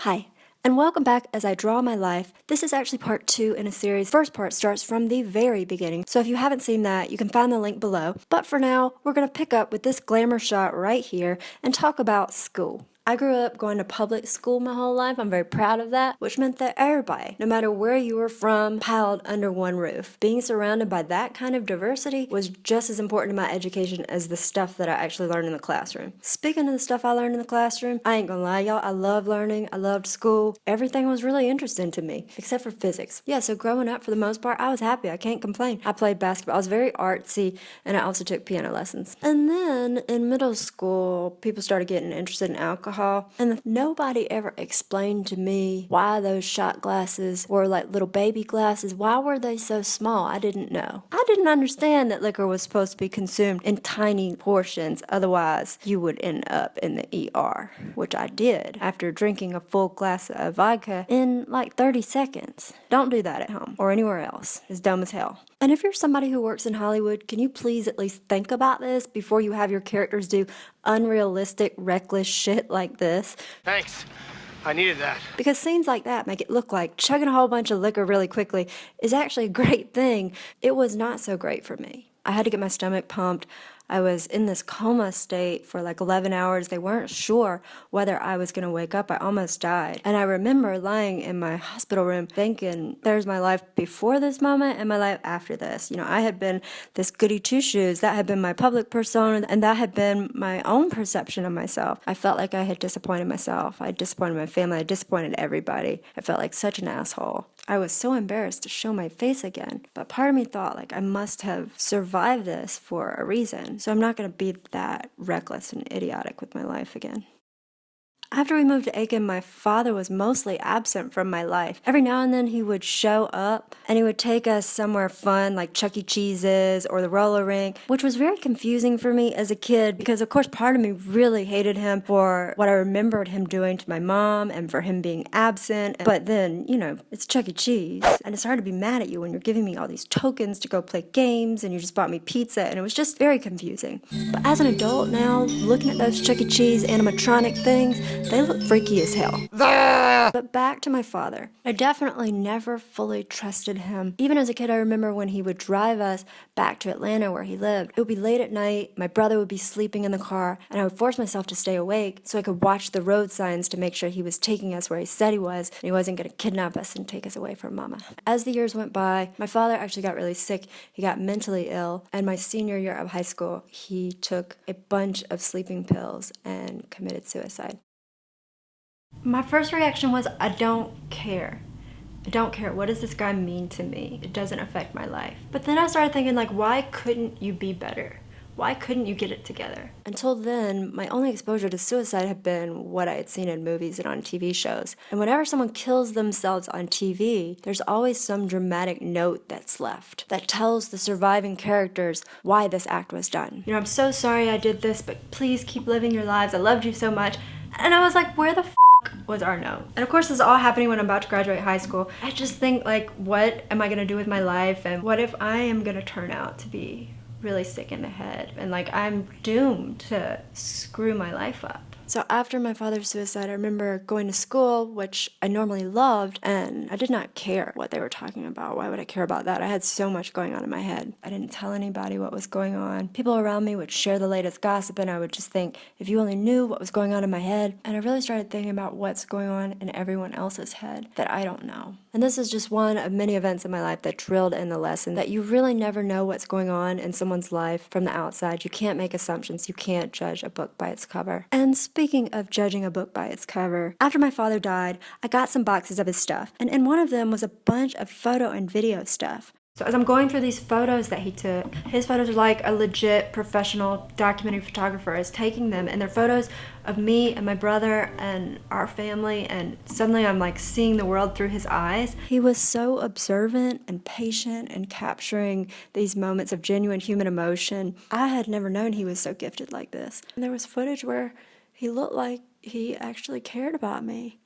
Hi, and welcome back as I draw my life. This is actually part 2 in a series. First part starts from the very beginning, so if you haven't seen that, you can find the link below. But for now, we're going to pick up with this glamour shot right here and talk about school. I grew up going to public school my whole life. I'm very proud of that, which meant that everybody, no matter where you were from, piled under one roof. Being surrounded by that kind of diversity was just as important to my education as the stuff that I actually learned in the classroom. Speaking of the stuff I learned in the classroom, I ain't gonna lie, y'all, I loved learning, I loved school. Everything was really interesting to me, except for physics. Yeah, so growing up, for the most part, I was happy. I can't complain. I played basketball. I was very artsy, and I also took piano lessons. And then in middle school, people started getting interested in alcohol. And nobody ever explained to me why those shot glasses were like little baby glasses. Why were they so small? I didn't know. I didn't understand that liquor was supposed to be consumed in tiny portions. Otherwise, you would end up in the ER, which I did after drinking a full glass of vodka in like 30 seconds. Don't do that at home or anywhere else. It's dumb as hell. And if you're somebody who works in Hollywood, can you please at least think about this before you have your characters do unrealistic, reckless shit like this? Thanks. I needed that. Because scenes like that make it look like chugging a whole bunch of liquor really quickly is actually a great thing. It was not so great for me. I had to get my stomach pumped. I was in this coma state for like 11 hours. They weren't sure whether I was going to wake up. I almost died. And I remember lying in my hospital room thinking, there's my life before this moment and my life after this. You know, I had been this goody two-shoes. That had been my public persona, and that had been my own perception of myself. I felt like I had disappointed myself. I had disappointed my family. I disappointed everybody. I felt like such an asshole. I was so embarrassed to show my face again. But part of me thought, like, I must have survived this for a reason. So I'm not going to be that reckless and idiotic with my life again. After we moved to Aiken, my father was mostly absent from my life. Every now and then he would show up and he would take us somewhere fun like Chuck E. Cheese's or the roller rink, which was very confusing for me as a kid because, of course, part of me really hated him for what I remembered him doing to my mom and for him being absent. But then, you know, it's Chuck E. Cheese, and it's hard to be mad at you when you're giving me all these tokens to go play games and you just bought me pizza, and it was just very confusing. But as an adult now, looking at those Chuck E. Cheese animatronic things, they look freaky as hell. But back to my father. I definitely never fully trusted him. Even as a kid, I remember when he would drive us back to Atlanta where he lived. It would be late at night, my brother would be sleeping in the car, and I would force myself to stay awake so I could watch the road signs to make sure he was taking us where he said he was, and he wasn't going to kidnap us and take us away from Mama. As the years went by, my father actually got really sick. He got mentally ill, and my senior year of high school, he took a bunch of sleeping pills and committed suicide. My first reaction was, I don't care. I don't care. What does this guy mean to me? It doesn't affect my life. But then I started thinking, like, why couldn't you be better? Why couldn't you get it together? Until then, my only exposure to suicide had been what I had seen in movies and on TV shows. And whenever someone kills themselves on TV, there's always some dramatic note that's left that tells the surviving characters why this act was done. You know, I'm so sorry I did this, but please keep living your lives. I loved you so much. And I was like, where the was our note? And of course, this is all happening when I'm about to graduate high school. I just think, like, what am I gonna do with my life? And what if I am gonna turn out to be really sick in the head? And, like, I'm doomed to screw my life up. So after my father's suicide, I remember going to school, which I normally loved, and I did not care what they were talking about. Why would I care about that? I had so much going on in my head. I didn't tell anybody what was going on. People around me would share the latest gossip, and I would just think, if you only knew what was going on in my head. And I really started thinking about what's going on in everyone else's head that I don't know. And this is just one of many events in my life that drilled in the lesson that you really never know what's going on in someone's life from the outside. You can't make assumptions. You can't judge a book by its cover. And speaking of judging a book by its cover, after my father died, I got some boxes of his stuff. And in one of them was a bunch of photo and video stuff. So as I'm going through these photos that he took, his photos are like a legit professional documentary photographer is taking them, and they're photos of me and my brother and our family, and suddenly I'm like seeing the world through his eyes. He was so observant and patient and capturing these moments of genuine human emotion. I had never known he was so gifted like this. And there was footage where he looked like he actually cared about me.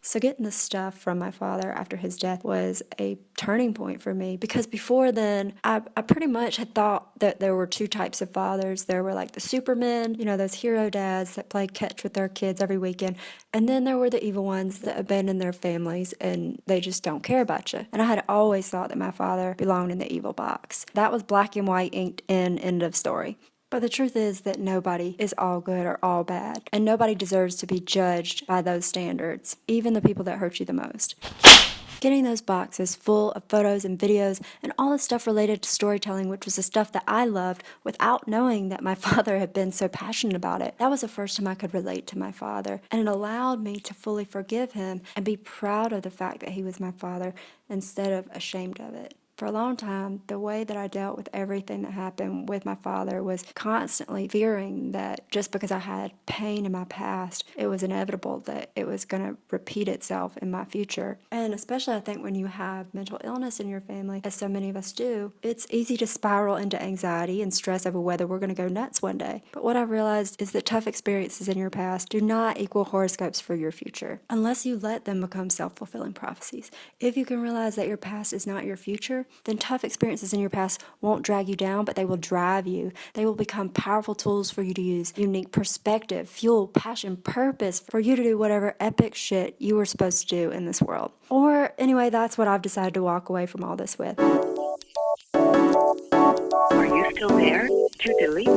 So getting the stuff from my father after his death was a turning point for me, because before then, I pretty much had thought that there were two types of fathers. There were like the supermen, those hero dads that played catch with their kids every weekend. And then there were the evil ones that abandon their families and they just don't care about you. And I had always thought that my father belonged in the evil box. That was black and white, inked in, end of story. But the truth is that nobody is all good or all bad, and nobody deserves to be judged by those standards, even the people that hurt you the most. Getting those boxes full of photos and videos and all the stuff related to storytelling, which was the stuff that I loved, without knowing that my father had been so passionate about it, that was the first time I could relate to my father, and it allowed me to fully forgive him and be proud of the fact that he was my father instead of ashamed of it. For a long time, the way that I dealt with everything that happened with my father was constantly fearing that just because I had pain in my past, it was inevitable that it was going to repeat itself in my future. And especially I think when you have mental illness in your family, as so many of us do, it's easy to spiral into anxiety and stress over whether we're going to go nuts one day. But what I realized is that tough experiences in your past do not equal horoscopes for your future, unless you let them become self-fulfilling prophecies. If you can realize that your past is not your future, then tough experiences in your past won't drag you down, but they will drive you. They will become powerful tools for you to use, unique perspective, fuel, passion, purpose for you to do whatever epic shit you were supposed to do in this world. Or anyway, that's what I've decided to walk away from all this with. Are you still there? To delete